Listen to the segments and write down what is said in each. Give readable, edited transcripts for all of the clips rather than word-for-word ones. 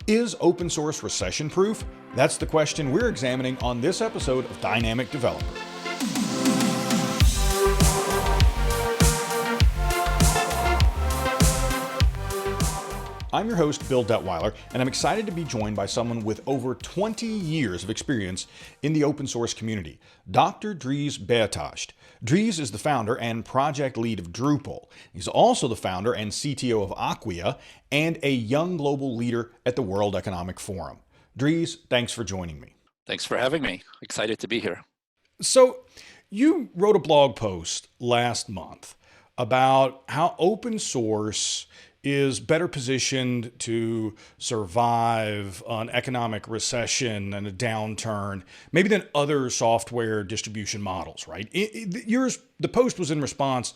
Is open source recession proof? That's the question we're examining on this episode of Dynamic Developer. I'm your host, Bill Detweiler, and I'm excited to be joined by someone with over 20 years of experience in the open source community, Dr. Dries Buytaert. Dries is the founder and project lead of Drupal. He's also the founder and CTO of Acquia and a young global leader at the World Economic Forum. Dries, thanks for joining me. Thanks for having me. Excited to be here. So, you wrote a blog post last month about how open source is better positioned to survive an economic recession and a downturn, maybe than other software distribution models, right? The post was in response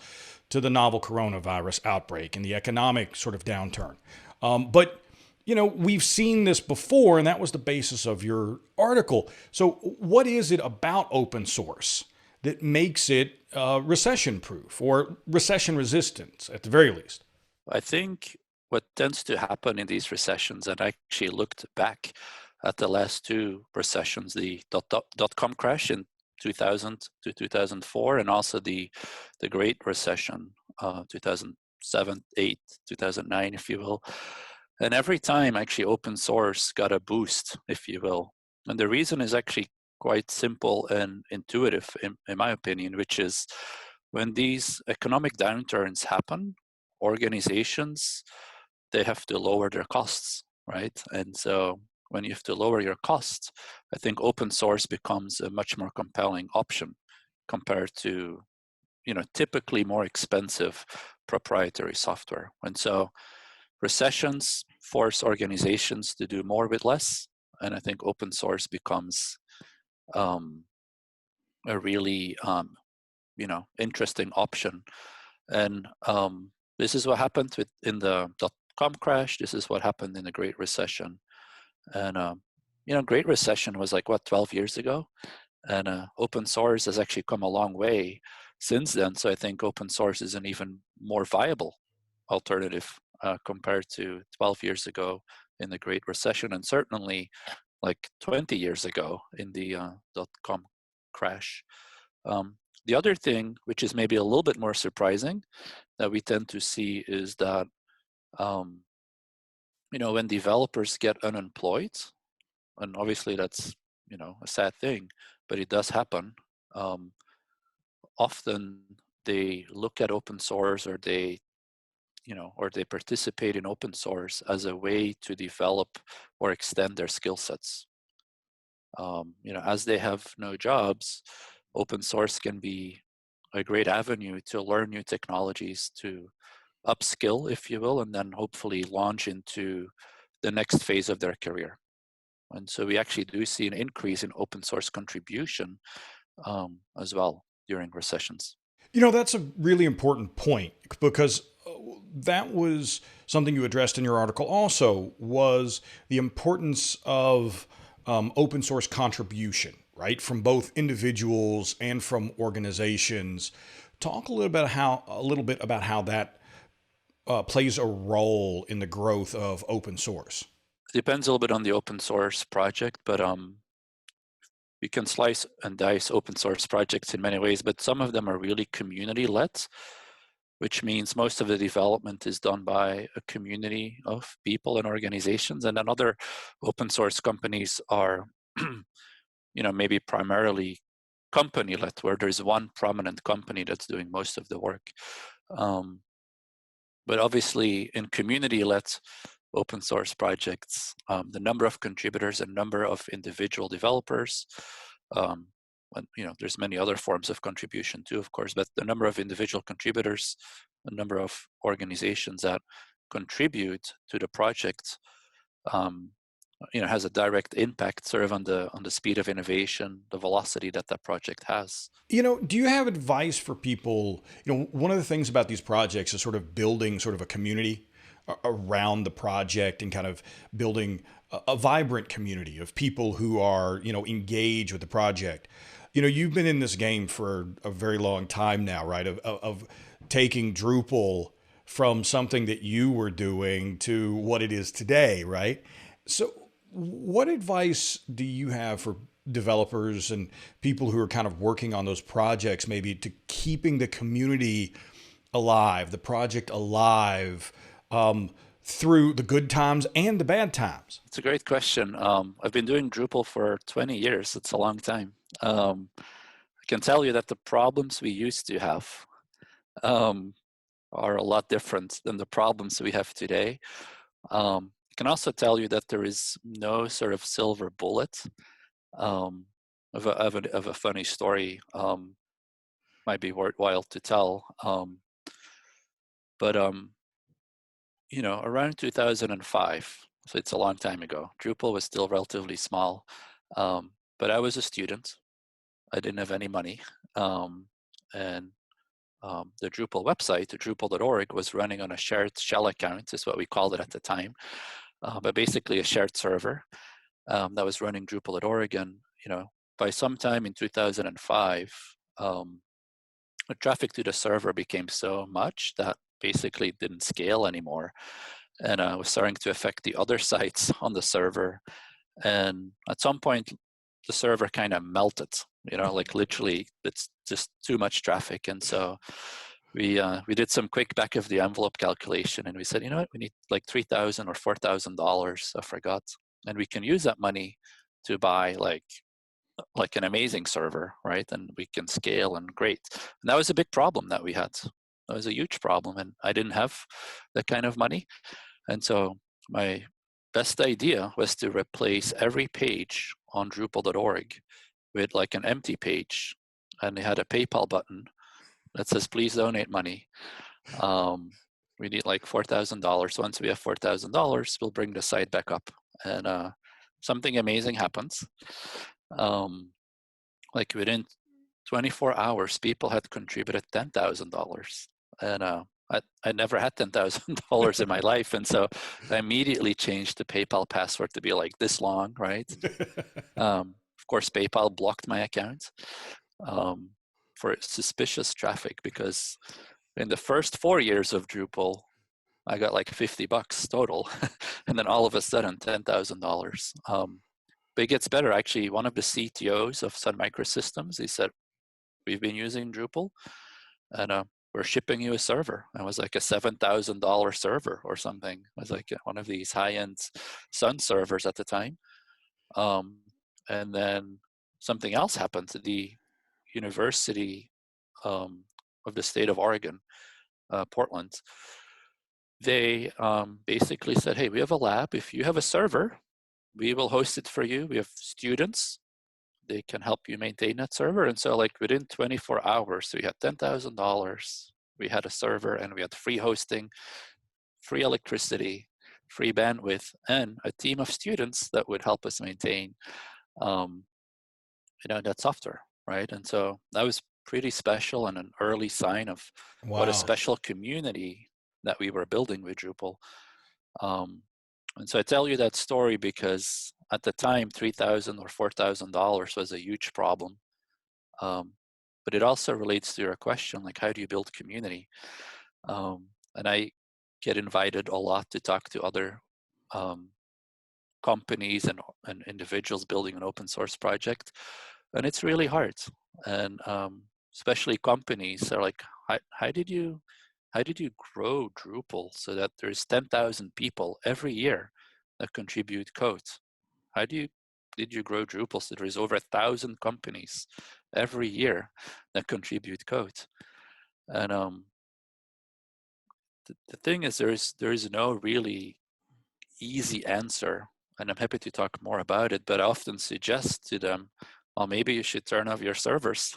to the novel coronavirus outbreak and the economic sort of downturn. But we've seen this before, and that was the basis of your article. So what is it about open source that makes it recession-proof or recession-resistant at the very least? I think what tends to happen in these recessions, and I actually looked back at the last two recessions, the dot-com crash in 2000 to 2004, and also the Great Recession, 2007, 8, 2009, if you will. And every time actually open source got a boost, if you will. And the reason is actually quite simple and intuitive, in my opinion, which is when these economic downturns happen, organizations, they have to lower their costs, right? And so when you have to lower your costs, I think open source becomes a much more compelling option compared to, typically more expensive proprietary software. And so recessions force organizations to do more with less. And I think open source becomes a really, interesting option. And this is what happened in the dot-com crash. This is what happened in the Great Recession. And, Great Recession was 12 years ago. And open source has actually come a long way since then. So I think open source is an even more viable alternative compared to 12 years ago in the Great Recession, and certainly 20 years ago in the dot-com crash. The other thing, which is maybe a little bit more surprising, that we tend to see is that, when developers get unemployed, and obviously that's, a sad thing, but it does happen. Often they look at open source or they participate in open source as a way to develop or extend their skill sets. As they have no jobs, open source can be a great avenue to learn new technologies, to upskill, if you will, and then hopefully launch into the next phase of their career. And so we actually do see an increase in open source contribution as well during recessions. That's a really important point, because that was something you addressed in your article also, was the importance of open source contribution, right? From both individuals and from organizations. Talk a little bit about how that plays a role in the growth of open source. It depends a little bit on the open source project, but we can slice and dice open source projects in many ways, but some of them are really community-led, which means most of the development is done by a community of people and organizations. And then other open source companies are, maybe primarily company-led, where there's one prominent company that's doing most of the work. But obviously in community-led open source projects, the number of contributors and number of individual developers, there's many other forms of contribution too, of course, but the number of individual contributors, the number of organizations that contribute to the project, has a direct impact sort of on the speed of innovation, the velocity that project has. Do you have advice for people? One of the things about these projects is sort of building sort of a community around the project and kind of building a vibrant community of people who are, engaged with the project. You've been in this game for a very long time now, right? Of taking Drupal from something that you were doing to what it is today, right? So, what advice do you have for developers and people who are kind of working on those projects, maybe to keeping the community alive, the project alive, um, through the good times and the bad times? It's a great question. I've been doing Drupal for 20 years. It's a long time. I can tell you that the problems we used to have um, are a lot different than the problems we have today. I can also tell you that there is no sort of silver bullet. Um, of a funny story might be worthwhile to tell. But around 2005, so it's a long time ago, Drupal was still relatively small. But I was a student. I didn't have any money. And the Drupal website, the Drupal.org, was running on a shared shell account, is what we called it at the time. But basically a shared server that was running Drupal.org. And, by sometime in 2005, the traffic to the server became so much that basically it didn't scale anymore. And was starting to affect the other sites on the server. And at some point, the server kind of melted, like literally it's just too much traffic. And so we did some quick back of the envelope calculation, and we said, you know what, we need like $3,000 or $4,000, I forgot. And we can use that money to buy like an amazing server, right? And we can scale and great. And that was a big problem that we had. That was a huge problem. And I didn't have that kind of money. And so my best idea was to replace every page on Drupal.org with like an empty page. And they had a PayPal button that says, please donate money. We need like $4,000. Once we have $4,000, we'll bring the site back up. And something amazing happens. Like within 24 hours, people had contributed $10,000. And I never had $10,000 in my life. And so I immediately changed the PayPal password to be like this long, right? Of course, PayPal blocked my account for suspicious traffic, because in the first 4 years of Drupal, I got like $50 total. And then all of a sudden, $10,000. But it gets better. Actually, one of the CTOs of Sun Microsystems, he said, we've been using Drupal, and we're shipping you a server. And it was like a $7,000 server or something. It was like one of these high-end Sun servers at the time. And then something else happened. The University of the state of Oregon, Portland, they basically said, hey, we have a lab. If you have a server, we will host it for you. We have students. They can help you maintain that server. And so like within 24 hours, we had $10,000, we had a server, and we had free hosting, free electricity, free bandwidth, and a team of students that would help us maintain that software, right? And so that was pretty special and an early sign of what a Wow. special community that we were building with Drupal. And so I tell you that story because at the time, $3,000 or $4,000 was a huge problem. But it also relates to your question, like how do you build community? And I get invited a lot to talk to other companies and individuals building an open source project. And it's really hard. And especially companies are like, how did you grow Drupal so that there's 10,000 people every year that contribute code? How did you grow Drupal so there's over 1,000 companies every year that contribute code? And the thing is, there is no really easy answer, and I'm happy to talk more about it. But I often suggest to them, well, maybe you should turn off your servers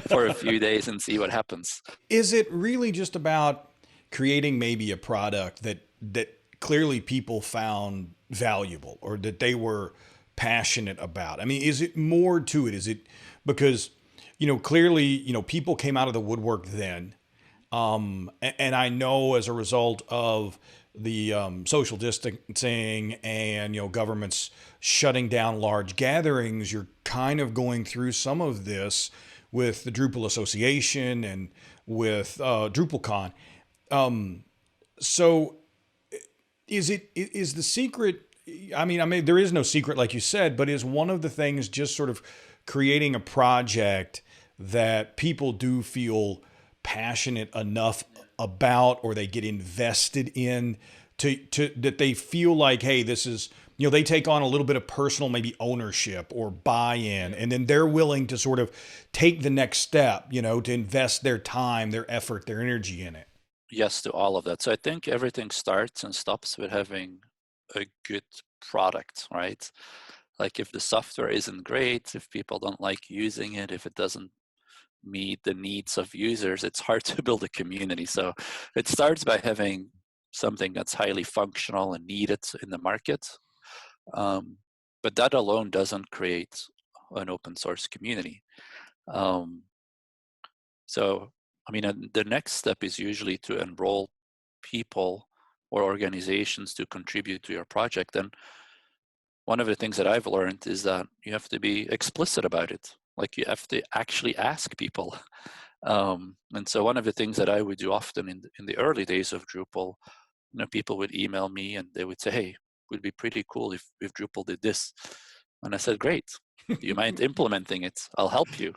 for a few days and see what happens. Is it really just about creating maybe a product that clearly people found valuable or that they were passionate about? I mean, is it more to it? Is it because, clearly, people came out of the woodwork then. And I know as a result of the social distancing and governments shutting down large gatherings, you're kind of going through some of this with the Drupal Association and with DrupalCon. So is the secret I mean, there is no secret, like you said, but is one of the things just sort of creating a project that people do feel passionate enough about, or they get invested in, to that they feel like, hey, this is, they take on a little bit of personal, maybe ownership or buy-in, and then they're willing to sort of take the next step, to invest their time, their effort, their energy in it. Yes to all of that. So I think everything starts and stops with having a good product, right? Like if the software isn't great, if people don't like using it, if it doesn't meet the needs of users, it's hard to build a community. So it starts by having something that's highly functional and needed in the market. Um, but that alone doesn't create an open source community. Um, so, I mean, the next step is usually to enroll people or organizations to contribute to your project. And one of the things that I've learned is that you have to be explicit about it. Like you have to actually ask people. And so one of the things that I would do often in the early days of Drupal, people would email me and they would say, hey, it would be pretty cool if Drupal did this. And I said, great. Do you mind implementing it? I'll help you,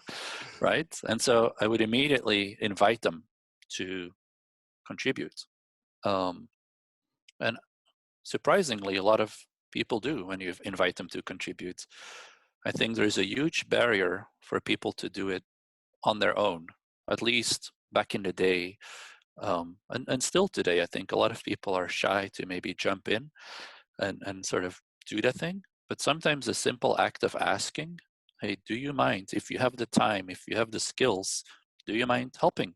right? And so I would immediately invite them to contribute. Um, and surprisingly, a lot of people do when you invite them to contribute. I think there's a huge barrier for people to do it on their own, at least back in the day. And still today, I think a lot of people are shy to maybe jump in and sort of do that thing. But sometimes a simple act of asking, hey, do you mind, if you have the time, if you have the skills, do you mind helping?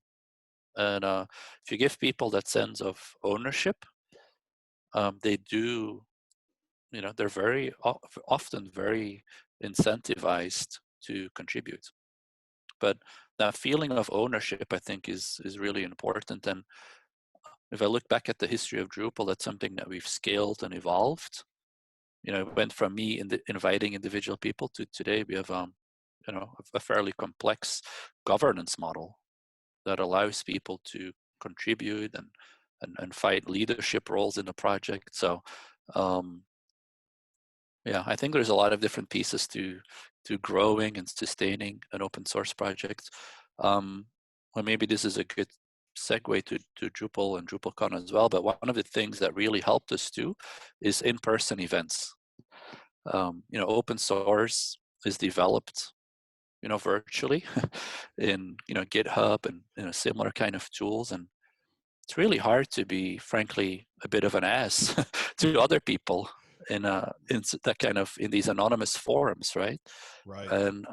And if you give people that sense of ownership, they do, they're very often very incentivized to contribute. But that feeling of ownership, I think, is really important. And if I look back at the history of Drupal, that's something that we've scaled and evolved. It went from me inviting individual people to today we have, a fairly complex governance model that allows people to contribute and fight leadership roles in the project. So, yeah, I think there's a lot of different pieces to growing and sustaining an open source project. Well, maybe this is a good segue to Drupal and DrupalCon as well. But one of the things that really helped us too is in-person events. Open source is developed, virtually in, GitHub and, similar kind of tools. And it's really hard to be, frankly, a bit of an ass to other people in that kind of in these anonymous forums, right? Right. And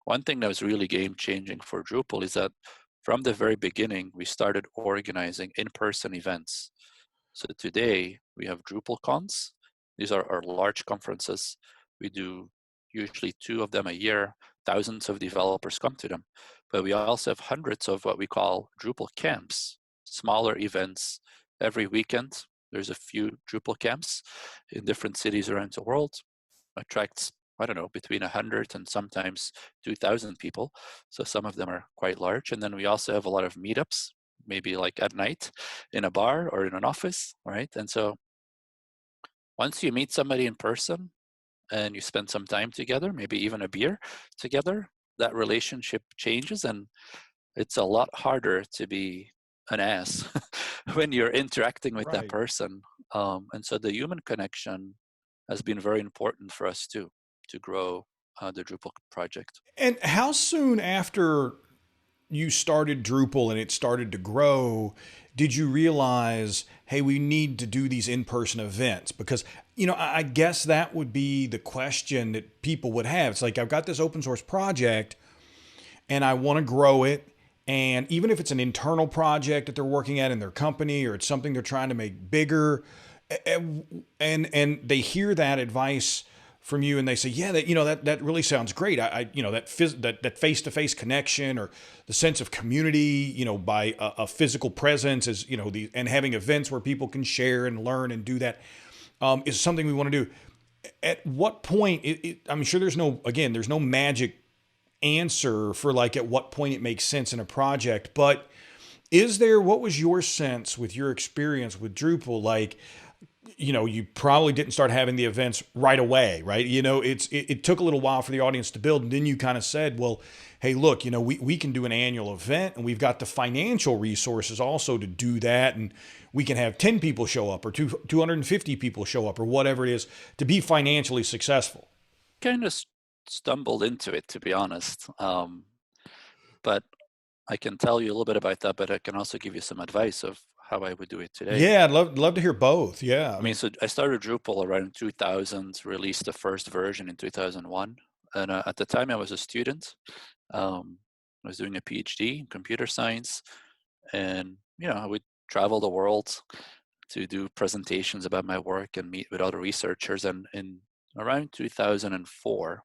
one thing that was really game changing for Drupal is that from the very beginning we started organizing in-person events. So today we have DrupalCons. These are our large conferences. We do usually 2 of them a year. Thousands of developers come to them. But we also have hundreds of what we call Drupal camps, smaller events every weekend. There's a few Drupal camps in different cities around the world. Attracts, I don't know, between 100 and sometimes 2,000 people. So some of them are quite large. And then we also have a lot of meetups, maybe like at night in a bar or in an office, right? And so once you meet somebody in person and you spend some time together, maybe even a beer together, that relationship changes and it's a lot harder to be an ass when you're interacting with that Right. person. And so the human connection has been very important for us too, to grow the Drupal project. And how soon after you started Drupal and it started to grow, did you realize, hey, we need to do these in-person events? Because, I guess that would be the question that people would have. It's like, I've got this open source project and I want to grow it. And even if it's an internal project that they're working at in their company, or it's something they're trying to make bigger, and they hear that advice from you and they say, yeah, that really sounds great. That face-to-face connection, or the sense of community, by a physical presence, is, and having events where people can share and learn and do that, is something we want to do. At what point, I'm sure there's no magic answer for like at what point it makes sense in a project, but what was your sense with your experience with Drupal? Like, you probably didn't start having the events right away, right? It took a little while for the audience to build. And then you kind of said, well, hey, look, we can do an annual event and we've got the financial resources also to do that. And we can have 10 people show up or 250 people show up or whatever it is to be financially successful. Kind of stumbled into it, to be honest. But I can tell you a little bit about that, but I can also give you some advice of how I would do it today. Yeah, I'd love to hear both. Yeah. I mean, so I started Drupal around 2000, released the first version in 2001. And at the time I was a student. I was doing a PhD in computer science, and I would travel the world to do presentations about my work and meet with other researchers. And in around 2004,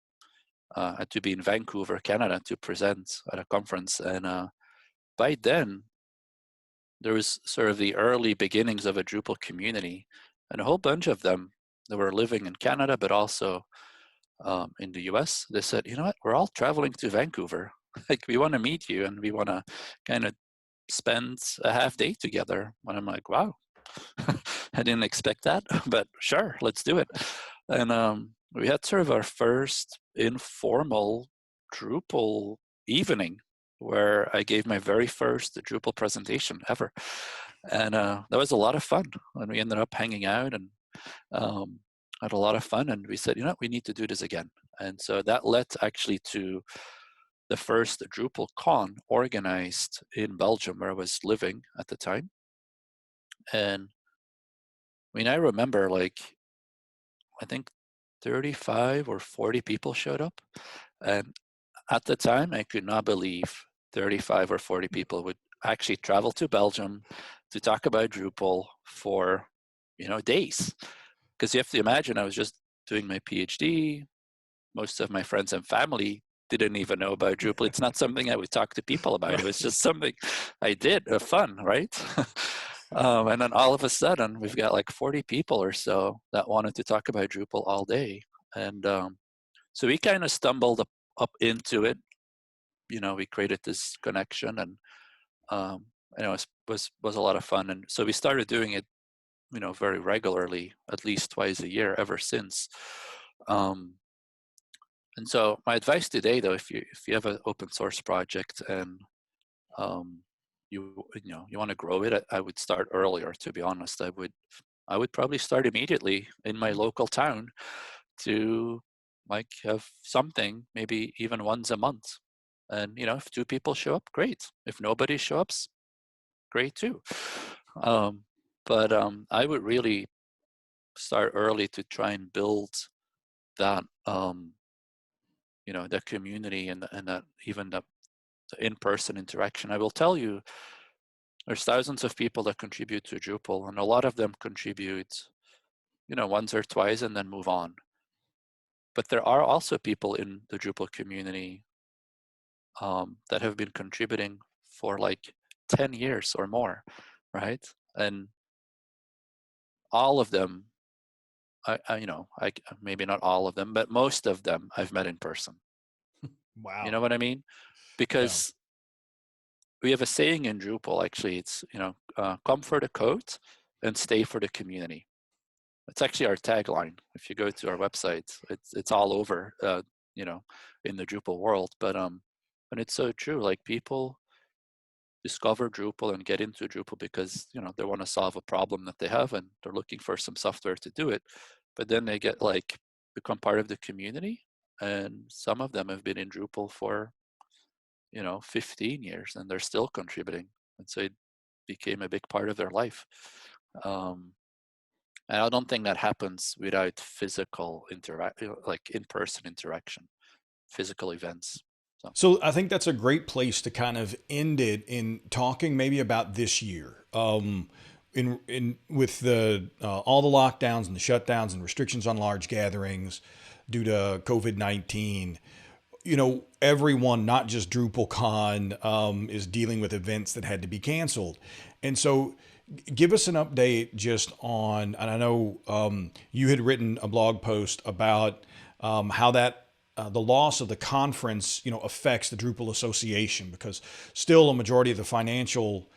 I had to be in Vancouver, Canada, to present at a conference. And by then, there was sort of the early beginnings of a Drupal community, and a whole bunch of them that were living in Canada, but also in the US. They said, you know what, we're all traveling to Vancouver. Like, we want to meet you and we want to kind of spend a half day together. And I'm like, wow, I didn't expect that, but sure, let's do it. And we had sort of our first informal Drupal evening where I gave my very first Drupal presentation ever. And that was a lot of fun. And we ended up hanging out and had a lot of fun. And we said, we need to do this again. And so that led actually to the first Drupal con organized in Belgium, where I was living at the time. And I mean, I remember, like, I think 35 or 40 people showed up. And at the time, I could not believe 35 or 40 people would actually travel to Belgium to talk about Drupal for, days. Because you have to imagine, I was just doing my PhD. Most of my friends and family didn't even know about Drupal. It's not something I would talk to people about. It was just something I did, fun, right? And then all of a sudden, we've got like 40 people or so that wanted to talk about Drupal all day. And so we kind of stumbled up into it. We created this connection, and it was a lot of fun. And so we started doing it, very regularly, at least twice a year ever since. And so my advice today, though, if you have an open source project and you want to grow it, I would start earlier. To be honest, I would probably start immediately in my local town to like have something, maybe even once a month. And if 2 people show up, great. If nobody shows up, great too. But I would really start early to try and build that the community and that even the in-person interaction. I will tell you, there's thousands of people that contribute to Drupal, and a lot of them contribute, once or twice and then move on. But there are also people in the Drupal community that have been contributing for like 10 years or more, right? And all of them, I maybe not all of them, but most of them I've met in person. Wow. You know what I mean? Because we have a saying in Drupal, actually, it's, come for the code and stay for the community. It's actually our tagline. If you go to our website, it's all over, in the Drupal world. But and it's so true. Like, people discover Drupal and get into Drupal because, they want to solve a problem that they have and they're looking for some software to do it. But then they become part of the community. And some of them have been in Drupal for 15 years and they're still contributing. And so it became a big part of their life. And I don't think that happens without physical like in-person interaction, physical events. So I think that's a great place to kind of end it in talking maybe about this year. In with the all the lockdowns and the shutdowns and restrictions on large gatherings due to COVID-19, everyone, not just DrupalCon, is dealing with events that had to be canceled. And so give us an update just on, and I know you had written a blog post about how that the loss of the conference, affects the Drupal Association, because still a majority of the financial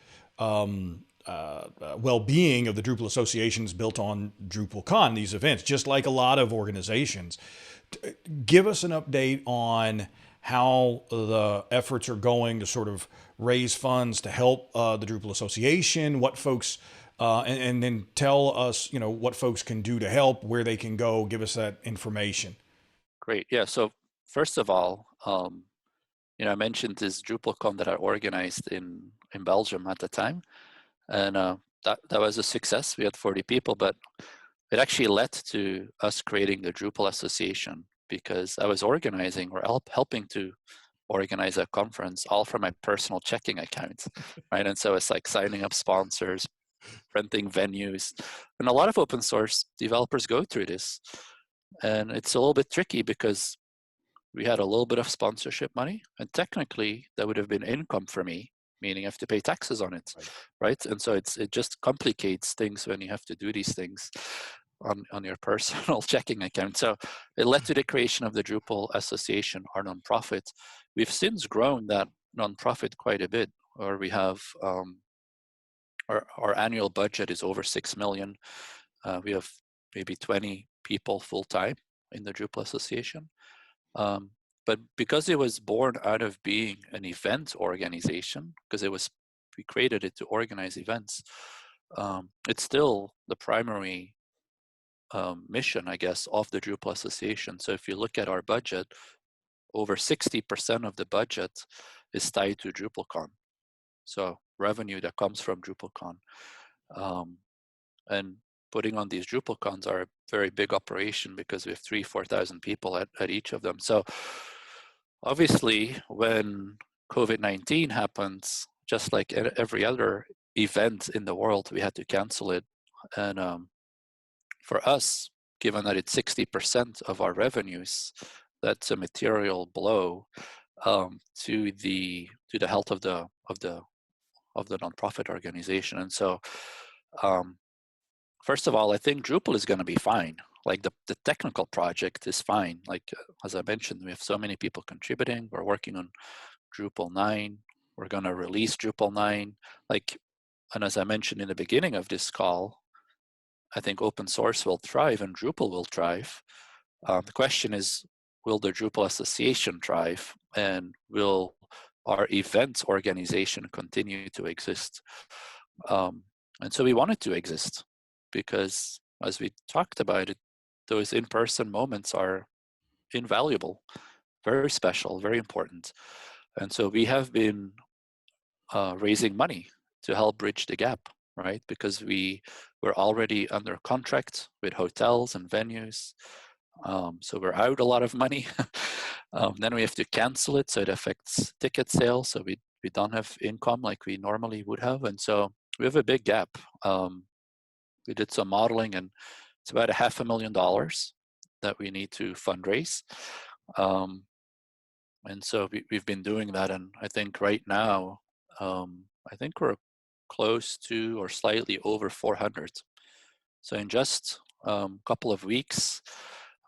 well-being of the Drupal Association is built on DrupalCon, these events, just like a lot of organizations. Give us an update on how the efforts are going to sort of raise funds to help the Drupal Association, what folks, and then tell us, what folks can do to help, where they can go. Give us that information. Great. Yeah. So first of all, I mentioned this DrupalCon that I organized in Belgium at the time, and that was a success. We had 40 people, but it actually led to us creating the Drupal Association, because I was organizing or helping to organize a conference all from my personal checking account, right? And so it's like signing up sponsors, renting venues, and a lot of open source developers go through this. And it's a little bit tricky because we had a little bit of sponsorship money, and technically that would have been income for me, meaning I have to pay taxes on it, right? And so it just complicates things when you have to do these things on your personal checking account. So it led to the creation of the Drupal Association, our nonprofit. We've since grown that nonprofit quite a bit, or we have our annual budget is over 6 million. We have maybe 20 people full time in the Drupal Association. But because it was born out of being an event organization, because we created it to organize events, it's still the primary mission, I guess, of the Drupal Association. So if you look at our budget, over 60% of the budget is tied to DrupalCon. So revenue that comes from DrupalCon. And putting on these DrupalCons are a very big operation, because we have 4,000 people at each of them. So obviously, when COVID-19 happens, just like every other event in the world, we had to cancel it. And for us, given that it's 60% of our revenues, that's a material blow to the health of the nonprofit organization. And so, first of all, I think Drupal is going to be fine. Like the technical project is fine. Like as I mentioned, we have so many people contributing. We're working on Drupal 9. We're going to release Drupal 9. And as I mentioned in the beginning of this call, I think open source will thrive and Drupal will thrive. The question is, will the Drupal Association thrive, and will our events organization continue to exist? And so we want it to exist, because as we talked about it, those in-person moments are invaluable, very special, very important. And so we have been raising money to help bridge the gap, right? Because we're already under contract with hotels and venues. So we're out a lot of money. Then we have to cancel it, so it affects ticket sales. So we don't have income like we normally would have. And so we have a big gap. We did some modeling, and it's about $500,000 that we need to fundraise. And so we've been doing that. And I think right now, I think we're close to or slightly over 400. So in just a couple of weeks,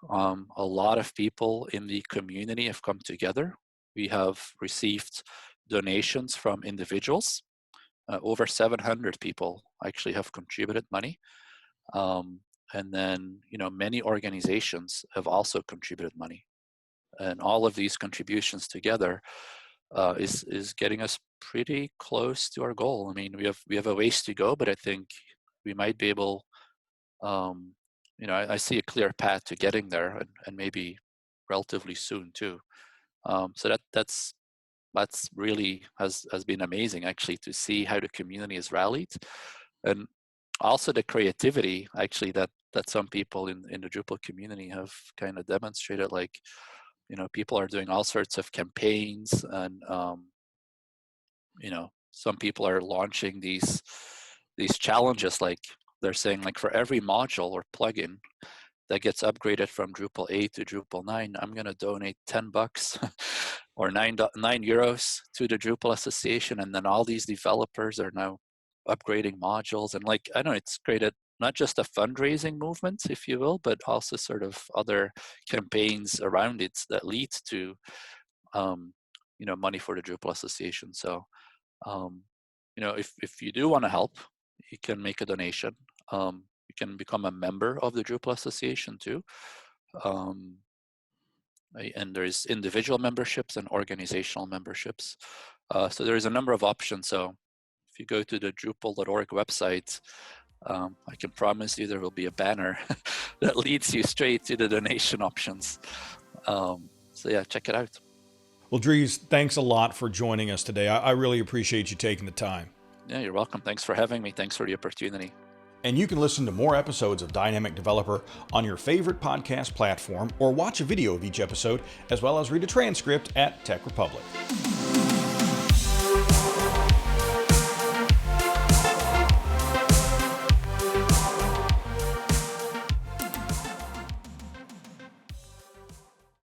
a lot of people in the community have come together. We have received donations from individuals. Over 700 people actually have contributed money. And then, many organizations have also contributed money. And all of these contributions together is getting us pretty close to our goal. I mean, we have a ways to go, but I think we might be able, I see a clear path to getting there, and maybe relatively soon too. So that's really has been amazing, actually, to see how the community has rallied, and also the creativity actually that some people in the Drupal community have kind of demonstrated. Like, people are doing all sorts of campaigns, and some people are launching these challenges. Like they're saying, like, for every module or plugin that gets upgraded from Drupal 8 to Drupal 9, I'm going to donate $10 or €9 to the Drupal Association. And then all these developers are now upgrading modules. And I know it's created not just a fundraising movement, if you will, but also sort of other campaigns around it that lead to, money for the Drupal Association. So, if you do want to help, you can make a donation. You can become a member of the Drupal Association too. And there's individual memberships and organizational memberships. So there is a number of options. So if you go to the Drupal.org website, I can promise you there will be a banner that leads you straight to the donation options. So yeah, check it out. Well, Dries, thanks a lot for joining us today. I really appreciate you taking the time. Yeah, you're welcome. Thanks for having me. Thanks for the opportunity. And you can listen to more episodes of Dynamic Developer on your favorite podcast platform, or watch a video of each episode, as well as read a transcript at Tech Republic.